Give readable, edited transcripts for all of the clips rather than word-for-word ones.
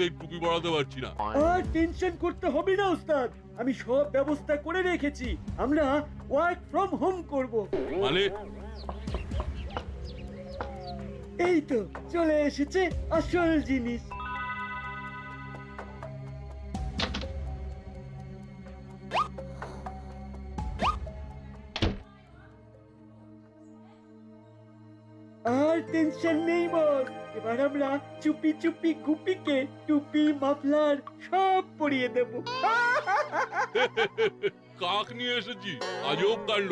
কিছুতেই টুপি পরাতে পারছি না। আর টেনশন করতে হবে না ওস্তাদ, আমি সব ব্যবস্থা করে রেখেছি। আমরা ওয়ার্ক ফ্রম হোম করব। মানে এই তো চলে এসেছে আসল জিনিস। আর টেনশন নেই বস, এবার আমরা চুপি চুপি গুপিকে টুপি মাফলার সব পরিয়ে দেব। কাক নিয়ে এসেছি, আজব কাণ্ড।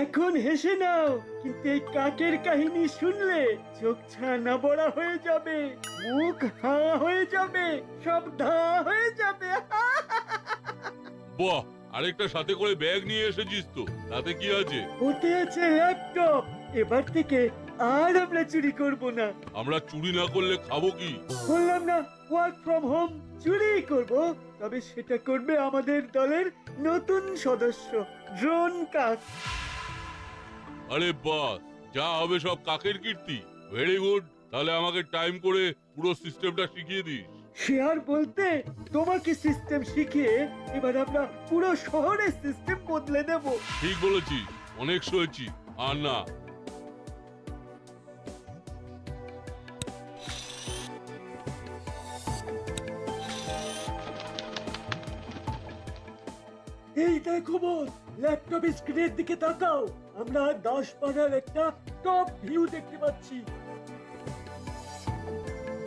এখন হেসে নাও, কিন্তু এই কাকের কাহিনী শুনলে চোখ ছানা বড়া হয়ে যাবে, মুখ হাঁ হয়ে যাবে, সব ধা হয়ে যাবে। বাহ, আরেকটা সাথে করে ব্যাগ নিয়ে এসেছিস তো, তাতে কি আছে? ওতে আছে ল্যাপটপ। এবার থেকে আর আমরা চুরি করব না। আমরা চুরি না করলে খাবো কি? বললাম না ওয়ার্ক ফ্রম হোম, চুরি করব, তবে সেটা করবে আমাদের দলের নতুন সদস্য ড্রোন কাক। আরে বাহ, যা হবে সব কাকের কীর্তি। ভেরি গুড, তাহলে আমাকে টাইম করে পুরো সিস্টেমটা শিখিয়ে দিস। শেয়ার বলতে তোমাকে সিস্টেম শিখিয়ে এবার আমরা পুরো শহরের সিস্টেম বদলে দেব। ঠিক বলেছিস, অনেক সয়েছি। আর না, এই দেখো বস, ল্যাপটপ স্ক্রিনের দিকে তাকাও, আমরা 10 একটা টপ ভিউ দেখতে পাচ্ছি।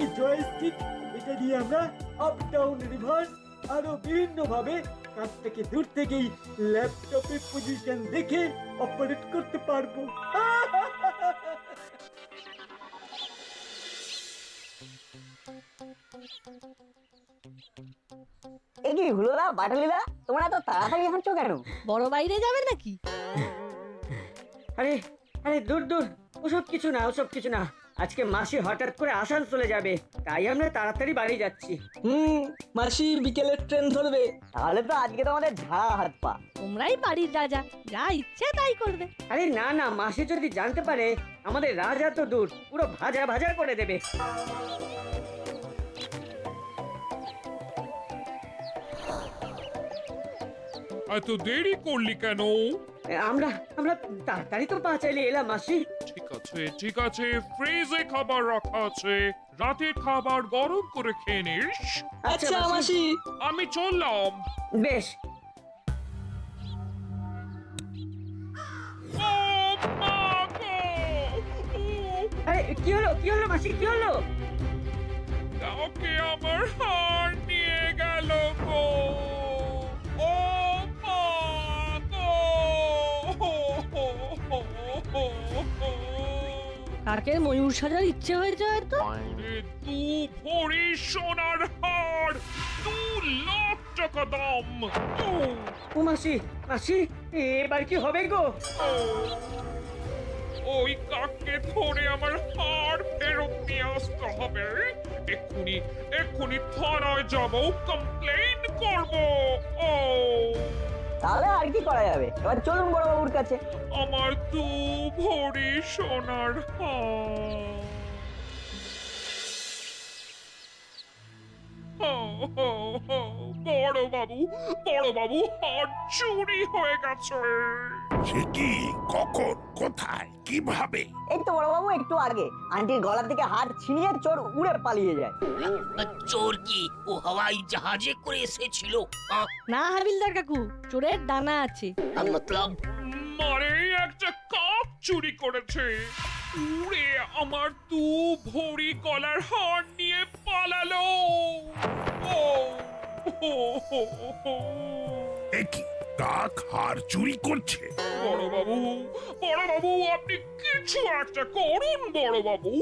এই জয়স্টিক, এটা দিয়ে আমরা আপ ডাউন রিভার্স আরো বিভিন্ন ভাবে কাছ থেকে দূর থেকেই ল্যাপটপের পজিশন দেখে অপারেট করতে পারবো। এই কি হলো দা বাটালিদা, তোমরা তো তাড়াতাড়ি হাঁটছো কেন? বড় বাইরে যাবে নাকি? আরে আরে দূর দূর, ওসব কিছু না, ওসব কিছু না। আজকে মাসি হঠাৎ করে আসানসোলে যাবে, তাই আমরা তাড়াতাড়ি বাড়ি যাচ্ছি। মাসি বিকেলের ট্রেন ধরবে, তাহলে তো আজকে তো আমাদের ঝাড়া হাত পা। তোমরাই বাড়ির রাজা, যা ইচ্ছে তাই করবে। আরে না না, মাসি যদি জানতে পারে আমাদের রাজা তো দূর, পুরো ভাজা ভাজা করে দেবে। এত দেরি করলি কেন? আমরা আমরা তাড়াতাড়ি তো পা চাইলে এলাম মাসি। ঠিক আছে, ফ্রিজে খাবার রাখা আছে, রাতের খাবার গরম করে খেয়ে নিস। আচ্ছা মাসি। আমি চললাম। বেশ। ও মা গো! আরে কি হলো, কি হলো মাসি, কি হলো? কাউকে আমার হাড় নিয়ে গেল গো! ও মা গো! কাকের ময়ূর সাজার ইচ্ছে হয়েছে হয়তো। আরে 2 ভরি সোনার হাড়, 2,00,000 টাকা দাম। ও মাসি, মাসি এবার কি হবে গো? ওই কাককে ধরে আমার হাড় ফেরত নিয়ে আসতে হবে। এক্ষুনি থানায় যাব, কমপ্লেইন করব। ও তাহলে আর কি করা যাবে, এবার চলুন বড় বাবুর কাছে। আমার 2 ভরি সোনার হাড়। বড় বাবু হাড় চুরি হয়ে গেছে। সে কি? কখন? কোথায়? কিভাবে? এই তো বড় বাবু একটু আগে আন্টির গলার থেকে হাত ছিনিয়ে চোর উড়ে পালিয়ে যায়। চোর কি ও হাওয়াই জাহাজে করে এসেছিল? না হাবিলদার কাকু, চোরের ডানা আছে। মতলব মানে একটা কাক চুরি করেছে, উড়ে আমার 2 ভরি গলার হাড় নিয়ে পালালো। ও একই কাক হার চুরি করছে? বড় বাবু আপনি কিছু একটা করুন বড় বাবু।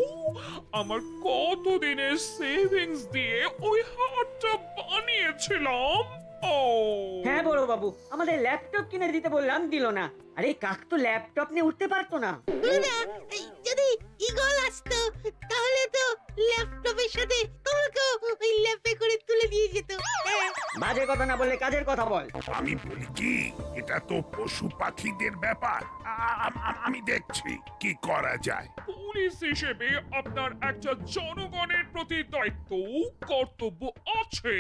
আমার কতদিনের সেভিংস দিয়ে ওই হারটা বানিয়েছিলাম। ও হ্যাঁ বড় বাবু, আমাদের ল্যাপটপ কিনে দিতে বললাম, দিল না। আরে কাক তো ল্যাপটপ নিয়ে উঠতে পারতো না। যদি ঈগল আসতো তাহলে তো ল্যাপটপের সাথে তোমাকে ওই ল্যাপে করে তুলে দিয়ে যেত। বাজে কথা না বললে কাজের কথা বল। আমি বলি কি, এটা তো পশু পাখিদের ব্যাপার। আমি দেখছি কি করা যায়। পুলিশ হিসেবে আপনার একটা জনগণের প্রতি দায়িত্ব কর্তব্য আছে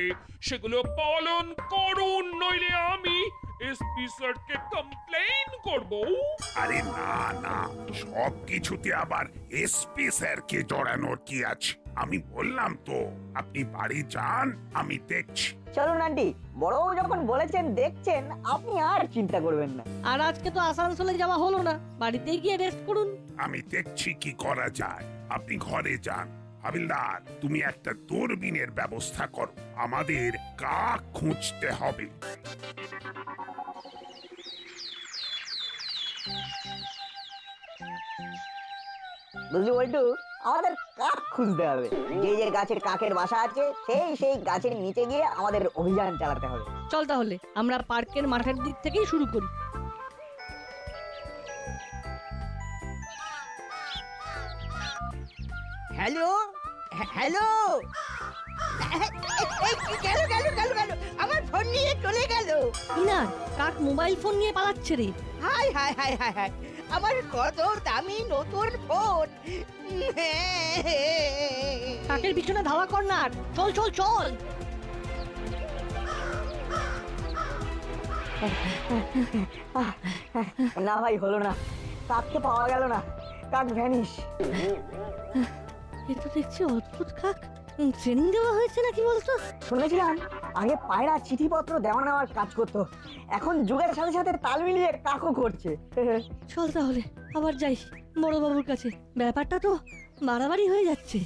সেগুলো পালন করুন, নইলে আমি এসপি স্যারকে কমপ্লেইন করব। আরে না না, সব কিছুতে আবার এসপি স্যারকে জড়ানোর কি আছে? আমি বললাম তো, আপনি বাড়ি যান, আমি দেখছি। চলুন আন্টি, বড়বাবু যখন বলেছেন দেখছেন, আপনি আর চিন্তা করবেন না। আর আজকে তো আসানসোলে যাওয়া হলো না, বাড়িতেই গিয়ে রেস্ট করুন। আমি দেখছি কি করা যায়, আপনি ঘরে যান। হাবিলদার, তুমি একটা দূরবীনের ব্যবস্থা করো, আমাদের কাক খুঁজতে হবে। বুঝলি বল্টু, আমাদের কাক খুঁজতে হবে। যে যে গাছের কাকের বাসা আছে সেই গাছের নিচে গিয়ে আমাদের অভিযান চালাতে হবে। চল তাহলে আমরা পার্কের মাঠের দিক থেকেই শুরু করি। হ্যালো হ্যালো, গেল গেল গেল গেল, আমার ফোন নিয়ে চলে গেল। না, কাক মোবাইল ফোন নিয়ে পালাচ্ছে রে। High high high high high, আমার কত দামি নতুন ফোন। কাকের পিছনে ধাওয়া কর না, চল চল চল। না ভাই, হলো না, কাককে পাওয়া গেল না, কাক ভ্যানিশ। এ তো দেখছি অদ্ভুত কাক। ট্রেনিং দেওয়া হয়েছে নাকি বলতো? শুনেছিলাম আগে পায়রা চিঠিপত্র দেওয়া নেওয়ার কাজ করতো, এখন যুগের সাথে সাথে তাল মিলিয়ে কাকও করছে। চল তাহলে আবার যাই বড়বাবুর কাছে, ব্যাপারটা তো বাড়াবাড়ি হয়ে যাচ্ছে।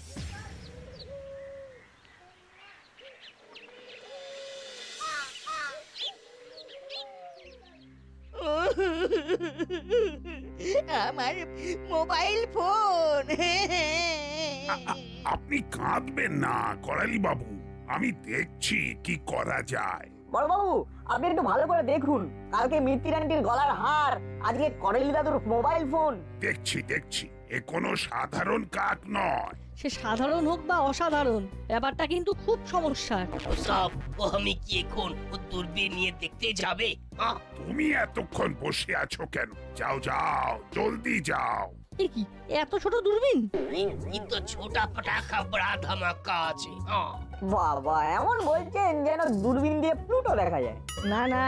আমার মোবাইল ফোন। আপনি কাঁদবেন না করালি বাবু, আমি দেখছি কি করা যায়। বড়বাবু, আপনি একটু ভালো করে দেখুন, কালকে মিত্তির আন্টির গলার হার, আজকে করেলি দাদুর মোবাইল ফোন। দেখছি দেখছি, এ কোনো সাধারণ কাক নয়। সে সাধারণ হোক বা অসাধারণ, ব্যাপারটা কিন্তু খুব সমস্যার। ওসব ও আমি কি এখন ও দূরবীন নিয়ে দেখতে যাবে? তুমি এতক্ষণ বসে আছো কেন? যাও যাও, জলদি যাও। এ কি, এত ছোট দূরবীন? এই তো ছোটা পটাকা বড়া ধামাকা আছে। বাবা, এমন বলছেন যেন দূরবীন দিয়ে প্লুটো দেখা যায়। না না,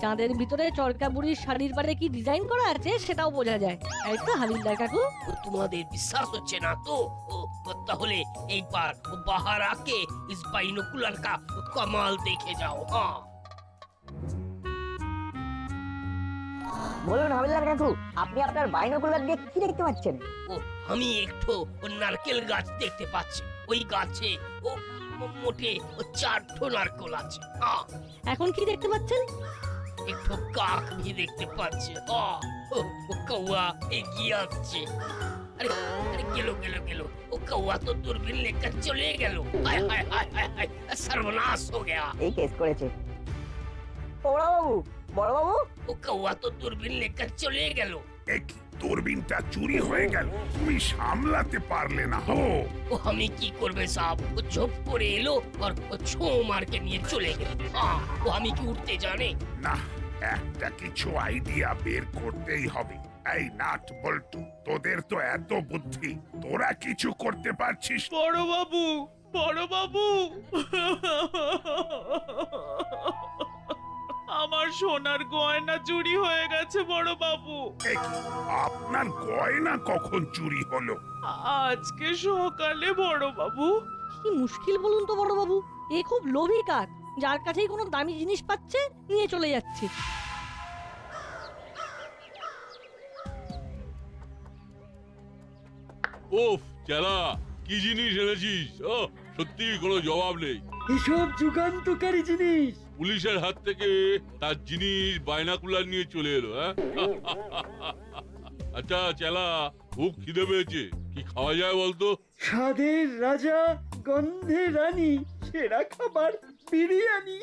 চাঁদের ভিতরে চরকা বুড়ির শাড়ির পাড়ে কি ডিজাইন করা আছে সেটাও বোঝা যায়। এই তো হাবিলদার কাকু। ও তোমাদের বিশ্বাস হচ্ছে না তো? তাহলে এইবার বাহার আকে ইস বাইনোকুলার কা কমাল দেখে যাও। বলুন হাবিলদার কাকু, আপনি আপনার বাইনোকুলার দিয়ে কি দেখতে পাচ্ছেন? ও আমি একটু নারকেল গাছ দেখতে পাচ্ছি, ওই গাছে ও মোটে 4টো নারকেল আছে। এখন কি দেখতে পাচ্ছেন? একটু কাক ভি দেখতে পাচ্ছি। ও কৌয়া এগিয়ে আসছে। আরে আরে গেল গেল গেল, ও কৌয়া তো দূরবীন লেकर চলে গেল। হায় হায় হায় হায় হায়, সর্বনাশ হো গয়া। এই কেস করেছে। বড়বাবু, বড়বাবু, ও কৌয়া তো দূরবীন লেकर চলে গেল। এক দূরবীনটা চুরি হয়ে গেল, তুমি সামলাতে পারলে না। ও আমি কি করবে সাহেব? ও ঝোপ করে এলো আর ও ছো মারকে নিয়ে চলে গেল। ও আমি কি উঠতে জানে? না, একটা কিছু আইডিয়া বের করতেই হবে। এই নাট বল্টু, তোদের তো এত বুদ্ধি, তোরা কিছু করতে পারছিস? বড় বাবু, বড় বাবু, আমার সোনার গয়না চুরি হয়ে গেছে বড় বাবু। এ কি, আপনার গয়না কখন চুরি হলো? আজকে সকালে বড় বাবু। কি মুশকিল বলুন তো বড়বাবু, এ খুব লোভী কাক, যার কাছেই কোনো দামি জিনিস পাচ্ছে নিয়ে চলে যাচ্ছে। ওফ চেলা, কি জিনিস এনেছিস? ও সত্যি কোনো জবাব নেই। এসব যুগান্তকারী জিনিস। পুলিশের হাত থেকে তার জিনিস বাইনাকুলার নিয়ে চলে এলো। আচ্ছা চেলা, খুব খিদে পেয়েছে, কি খাওয়া যায় বলতো? স্বাদের রাজা, গন্ধে রানী, সেরা খাবার বিরিয়ানি।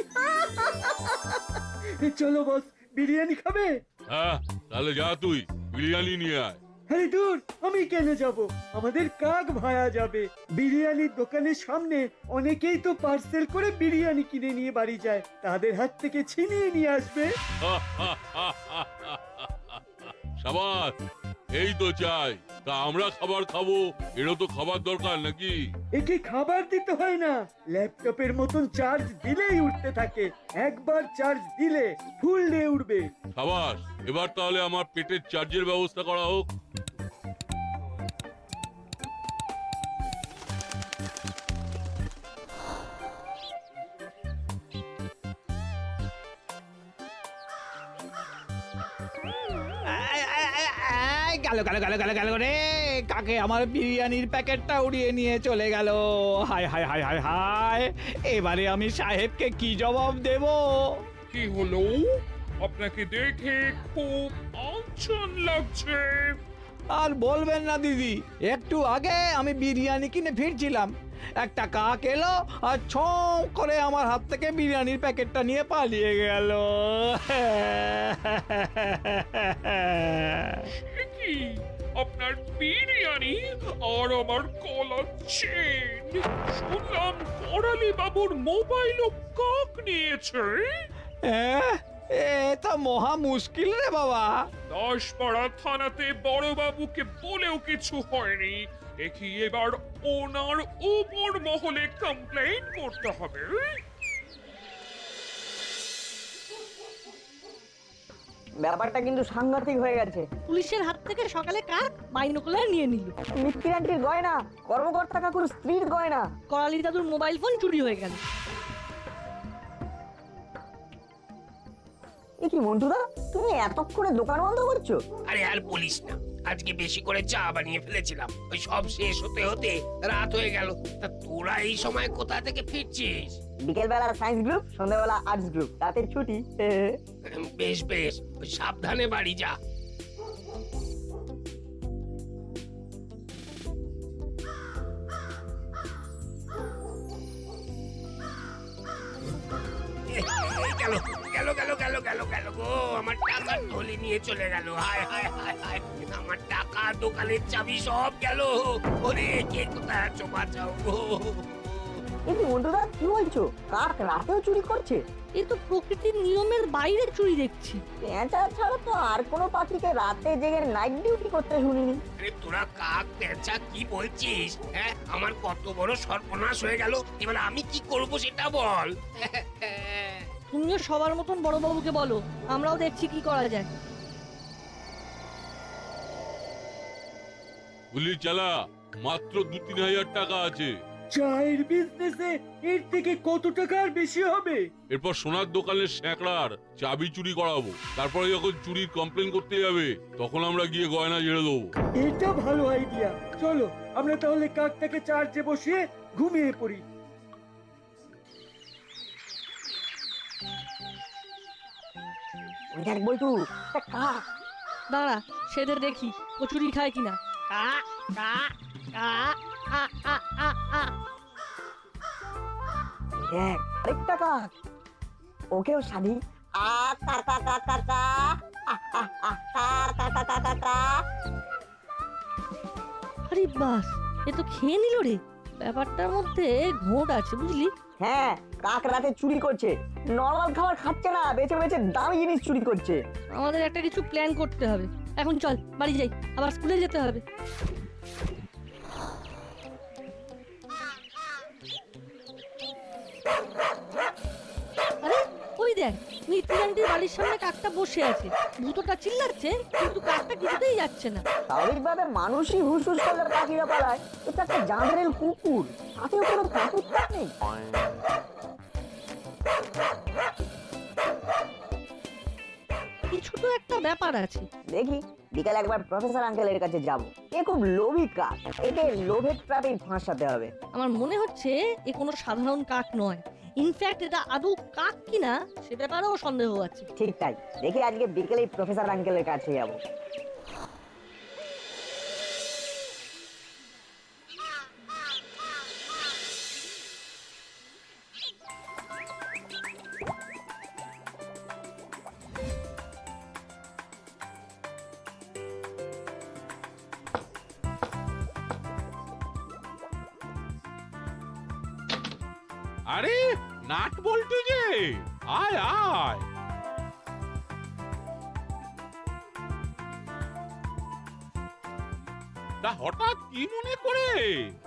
চলো বস, বিরিয়ানি খাবে? হ্যাঁ, তাহলে যা তুই বিরিয়ানি নিয়ে আয়। আরে দূর, আমি কেন যাব? আমাদের কাক ভায়া যাবে। বিরিয়ানির দোকানের সামনে অনেকেই তো পার্সেল করে বিরিয়ানি কিনে নিয়ে বাড়ি যায়, তাদের হাত থেকে ছিনিয়ে নিয়ে আসবে। সাবাস, এই তো চাই। তা আমরা খাবার খাবো, এরও তো খাবার দরকার নাকি? একে খাবার দিতে হয় না, ল্যাপটপের মতন চার্জ দিলেই উঠতে থাকে। একবার চার্জ দিলে ফুল ডে উঠবে। সাবাস, এবার তাহলে আমার পেটের চার্জের ব্যবস্থা করা হোক। গেল গেল গেল গেল গেল রে, কাকে আমার বিরিয়ানির প্যাকেটটা উড়িয়ে নিয়ে চলে গেল। হায় হায় হায় হায় হায়, এবারে আমি সাহেবকে কি জবাব দেব? কি হলো? আপনাকে দেখে খুব আনচান লাগছে। আর বলবেন না দিদি, একটু আগে আমি বিরিয়ানি কিনে ফিরছিলাম, একটা কাক এলো আর ছং করে আমার হাত থেকে বিরিয়ানির প্যাকেটটা নিয়ে পালিয়ে গেল। সে কি, আপনার বিরিয়ানি আর আমার কলার চেন? শুনলাম করালি বাবুর মোবাইলও কাক নিয়েছে। এ তো মহা মুশকিল রে বাবা। 10 পাড়া থানাতে বড়বাবুকে বলেও কিছু হয়নি, দেখি এবার ওনার উপর মহলে কমপ্লেইন করতে হবে। ব্যাপারটা কিন্তু সাংঘাতিক হয়ে গেছে। পুলিশের হাত থেকে সকালে কাক বাইনোকুলার নিয়ে নিল, মিত্তির আন্টির গয়না, কর্মকর্তা কাকুর স্ত্রীর গয়না, করালি দাদুর মোবাইল ফোন চুরি হয়ে গেল। এ কি মন্টুদা, তুমি এতক্ষণে দোকান বন্ধ করছো? আরে আর বলিস না, আজকে বেশি করে চা বানিয়ে ফেলেছিলাম, ওই সব শেষ হতে হতে রাত হয়ে গেল। তা তোরা এই সময় কোথা থেকে ফিরছিস? বিকেলবেলা সায়েন্স গ্রুপ, সন্ধ্যাবেলা আর্টস গ্রুপ, রাতের ছুটি। বেশ বেশ, ওই সাবধানে বাড়ি যা। গেল গেল গেল গেল গেল গেল গো, আমার টাকার থলি নিয়ে চলে গেল। হায় হায় হায় হায়, আমার টাকা, দোকানের চাবি সব গেল। ওরে কে কোথায় আছো, বাঁচাও গো। এ কি মন্টুদা, কি বলছো? কাক রাতেও চুরি করছে? এই তো প্রকৃতির নিয়মের বাইরে চুরি দেখছি। পেঁচা ছাড়া তো আর কোনো পাখিকে রাতে জেগে নাইট ডিউটি করতে শুনিনি। আরে তোরা কাক পেঁচা কি বলছিস? হ্যাঁ, আমার কত বড় সর্বনাশ হয়ে গেল, এবার আমি কি করব সেটা বল। তুমিও সবার মতন বড়বাবুকে বলো, আমরাও দেখছি কি করা যায়। গুলি চালা, মাত্র 2-3 হাজার টাকা আছে। চায়ের বিজনেসে এর থেকে কত টাকার বেশি হবে? এরপর সোনার দোকানের স্যাঁকড়ার চাবি চুরি করাবো, তারপরে যখন চুরির কমপ্লেন করতে যাবে তখন আমরা গিয়ে গয়না ঝেড়ে দেবো। এটা ভালো আইডিয়া। চলো আমরা তাহলে কাকটাকে চার্জে বসিয়ে ঘুমিয়ে পড়ি। ওই দেখ বল্টু, একটা কাক। দাঁড়া, সেদের দেখি ও চুরি খায় কিনা। দেখ আরেকটা কাক, ওকেও স্বাধীন। আ কা কা কা কা কা, আ আ আ কা কা কা কা কা কা। আরে বাস, এ তো খেয়ে নিল রে। ব্যাপারটার মধ্যে ঘোট আছে বুঝলি। হ্যাঁ, কাক রাতে চুরি করছে, নর্মাল খাবার খাচ্ছে না, বেছে বেছে দামি জিনিস চুরি করছে। আমাদের একটা কিছু প্ল্যান করতে হবে। এখন চল বাড়ি যাই, আবার স্কুলে যেতে হবে। আরে ওই দেখ, মিত্তির আন্টির বাড়ির সামনে কাকটা বসে আছে। ভূতটা চিল্লাচ্ছে কিন্তু কাকটা কিছুতেই যাচ্ছে না। স্বাভাবিকভাবে মানুষই হুসহুস করলে পাখিরা পালায়, এটা একটা জাঁদরেল কুকুর, তাতেও কোনো কাকুর কাক নেই। কিছু তো একটা ব্যাপার আছে। দেখি বিকালে একবার প্রফেসর আঙ্কেলের কাছে যাব। এ খুব লোভী কাক, একে লোভের ট্র্যাপে ফাঁসাতে হবে। আমার মনে হচ্ছে এ কোনো সাধারণ কাক নয়। ইনফ্যাক্ট এটা আদৌ কাক কিনা সে ব্যাপারেও সন্দেহ আছে। ঠিক তাই, দেখি আজকে বিকেলে প্রফেসর আঙ্কেলের কাছে যাব। আরে নাট বল্টু যে, আয় আয়। তা হঠাৎ কি মনে করে?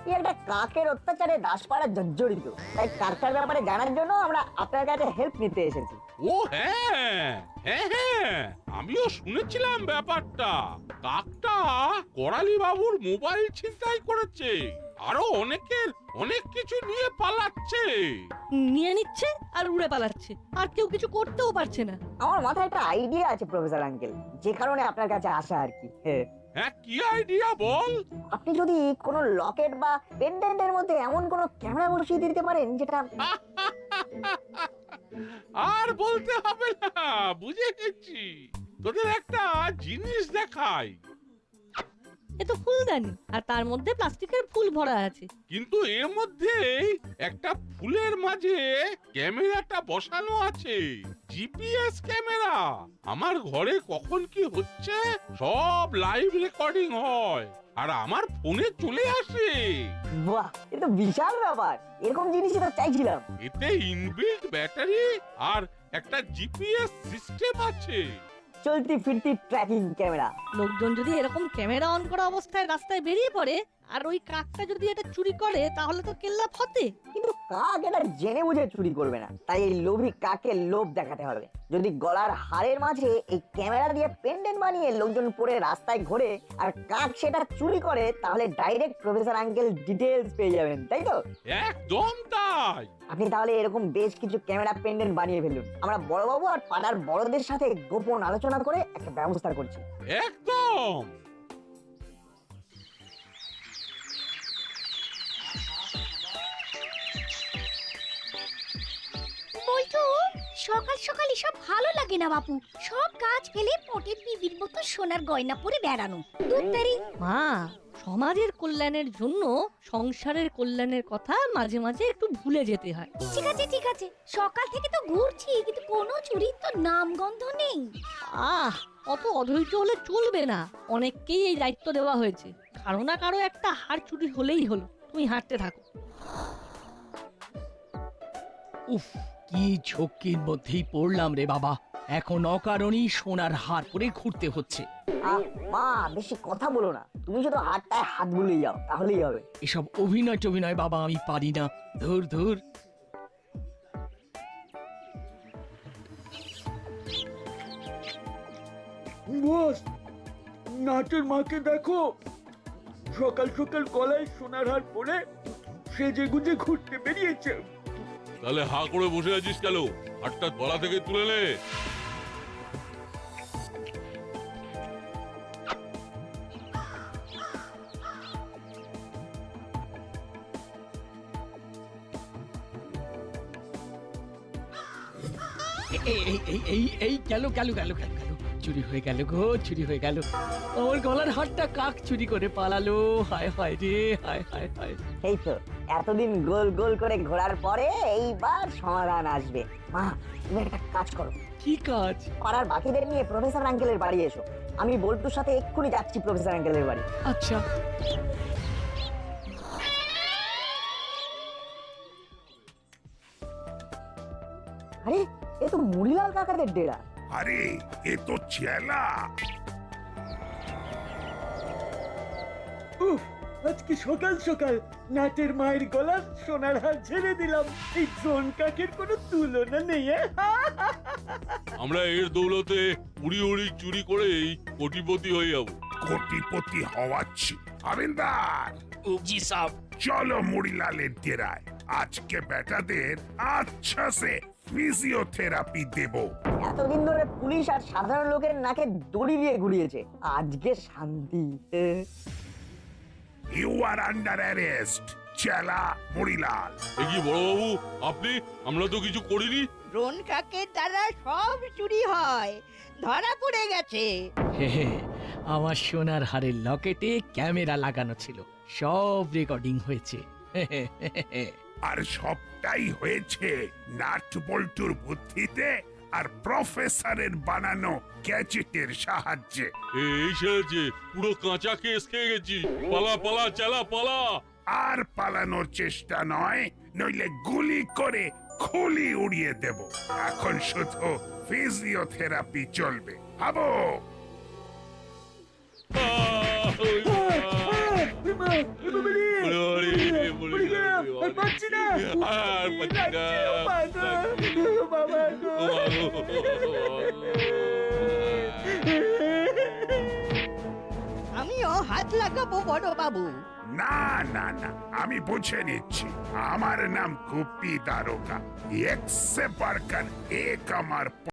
এই একটা কাকের অত্যাচারে দাসপাড়া জর্জরিত, তাই কাকটার ব্যাপারে জানার জন্য আমরা আপনার কাছে হেল্প নিতে এসেছি। ও হ্যাঁ হ্যাঁ হ্যাঁ, আমিও শুনেছিলাম ব্যাপারটা। কাকটা করালি বাবুর মোবাইল ছিনতাই করেছে, আরো অনেকের অনেক কিছু নিয়ে পালাচ্ছে। নিয়ে নিচ্ছে আর উড়ে পালাচ্ছে, আর কেউ কিছু করতেও পারছে না। আমার মাথায় একটা আইডিয়া আছে প্রফেসর আঙ্কেল, যে কারণে আপনার কাছে আসা আর কি। হ্যাঁ, কি আইডিয়া বল? আপনি যদি কোনো লকেট বা পেন্ডেন্টের মধ্যে এমন কোনো ক্যামেরা বসিয়ে দিতে পারেন যেটা আর বলতে হবে না, বুঝে গেছি। তোদের একটা জিনিস দেখাই। এ তো ফুলদানি, আর তার মধ্যে প্লাস্টিকের ফুল ভরা আছে। কিন্তু এর মধ্যে একটা ফুলের মাঝে ক্যামেরাটা বসানো আছে, জিপিএস ক্যামেরা। আমার ঘরে কখন কি হচ্ছে সব লাইভ রেকর্ডিং হয়, আর আমার ফোনে চলে আসে। বাহ, এ তো বিশাল ব্যাপার। এরকম জিনিসই তো চাইছিলাম। এতে ইনবিল্ট ব্যাটারি আর একটা জিপিএস সিস্টেম আছে। চলতি ফিরতি ট্র্যাকিং ক্যামেরা। লোকজন যদি এরকম ক্যামেরা অন করা অবস্থায় রাস্তায় বেরিয়ে পড়ে, আর ওই কাকটা যদি এটা চুরি করে, তাহলে তো কেল্লা ফতে। কিন্তু কাক এটা জেনে বুঝে চুরি করবে না, তাই এই লোভী কাকে লোভ দেখাতে হবে। যদি গলার হাড়ের মাঝে এই ক্যামেরা দিয়ে পেন্ডেন্ট বানিয়ে লোকজন পরে রাস্তায় ঘোরে আর কাক সেটা চুরি করে, তাহলে ডাইরেক্ট প্রফেসর আঙ্কেল ডিটেলস পেয়ে যাবেন, তাই তো? একদম তাই। আপনি তাহলে এরকম বেশ কিছু ক্যামেরা পেন্ডেন্ট বানিয়ে ফেলুন। আমরা বড়বাবু আর পাড়ার বড়দের সাথে গোপন আলোচনা করে একটা ব্যবস্থা করছি। একদম। বলতো সকাল সকাল এসব ভালো লাগে না বাপু, সব কাজ ফেলে পটের বিবির মতো সোনার গয়না পরে বেড়ানো। দুধদারি মা, সমাজের কল্যাণের জন্য সংসারের কল্যাণের কথা মাঝে মাঝে একটু ভুলে যেতে হয়। ঠিক আছে ঠিক আছে, সকাল থেকে তো ঘুরছি, কিন্তু কোনো চুরির তো নাম গন্ধ নেই। অত অধৈর্য হলে চলবে না। অনেককেই এই দায়িত্ব দেওয়া হয়েছে, কারো না কারো একটা হাড় চুরি হলেই হলো। তুমি হাঁটতে থাকো। উফ, কি ঝক্কির মধ্যেই পড়লাম রে বাবা। এখন অকারণেই সোনার হার পরে ঘুরতে হচ্ছে। মা, বেশি কথা বলো না, তুমি শুধু হাতটায় হাত বুলিয়ে যাও, তাহলেই হবে। এসব অভিনয় টভিনয় বাবা আমি পারি না। ধুর ধুর। বস, নাটের মাকে দেখো, সকাল সকাল গলায় সোনার হার পরে সেজে গুজে ঘুরতে বেরিয়েছে। তাহলে হা করে বসে আছিস কেন? হাতটা গলা থেকে তুলে নে। এই গেল গেল গেল গেল গেল, চুরি হয়ে গেল গো, চুরি হয়ে গেল। আমার গলার হারটা কাক চুরি করে পালালো। হায় হায় রে, হায় হায় হায়। এই তো, এতদিন গোল গোল করে ঘোরার পরে এইবার সমাধান আসবে। মা, তুমি একটা কাজ করো। কি কাজ? পাড়ার বাকিদের নিয়ে প্রফেসর আঙ্কেলের বাড়ি এসো। আমি বল্টুর সাথে এক্ষুনি যাচ্ছি প্রফেসর আঙ্কেলের বাড়ি। আচ্ছা। আরে, এ তো মুড়িলাল কাকাদের ডেরা। আরে এ তো চেলা। উফ, আজকে সকাল সকাল নাটের মায়ের গলার সোনার হার ছেড়ে দিলাম। এই ড্রোন কাকের কোনো তুলনা নেই। আমরা এর দৌলতে উড়ি উড়ি চুরি করেই কোটিপতি হয়ে যাবো। কোটিপতি হওয়াচ্ছি। হাবিলদার, জি সাহ। চলো মুড়িলালের ডেরায়। আজকে বেটাদের আচ্ছা সে ফিজিওথেরাপি দেব। এতদিন ধরে পুলিশ আর সাধারণ লোকের নাকে দড়ি দিয়ে ঘুরিয়েছে, আজকে শান্তি। ইউ আর আন্ডার অ্যারেস্ট, চেলা মুড়িলাল। এ কি বড়বাবু, আপনি? আমরা তো কিছু করিনি। ড্রোন কাকের দ্বারা সব চুরি হয়, ধরা পড়ে গেছে। হে হে, আমার সোনার হারের লকেটে ক্যামেরা লাগানো ছিল, সব রেকর্ডিং হয়েছে। হে হে হে হে। আর সবটাই হয়েছে নাট বল্টুর বুদ্ধিতে আর প্রফেসরের বানানো গ্যাজেটের সাহায্যে। এই সেরেছে, পুরো কাঁচা কেস খেয়ে গেছি। পালা পালা চালা পালা। আর পালানোর চেষ্টা নয়, নইলে গুলি করে খুলি উড়িয়ে দেব। এখন শুধু ফিজিওথেরাপি চলবে। ভাবো। আহ! ওরে মা, এ বাবা রে! ওরে গা, আর পাচ্ছি না! লাগছে, ও মা গো, ও বাবা গো! আমিও হাত লাগাবো বড় বাবু। না না না, আমি বুঝে নিচ্ছি। আমার নাম গুপি দারোগা। এক সে বাড়কার এক আমার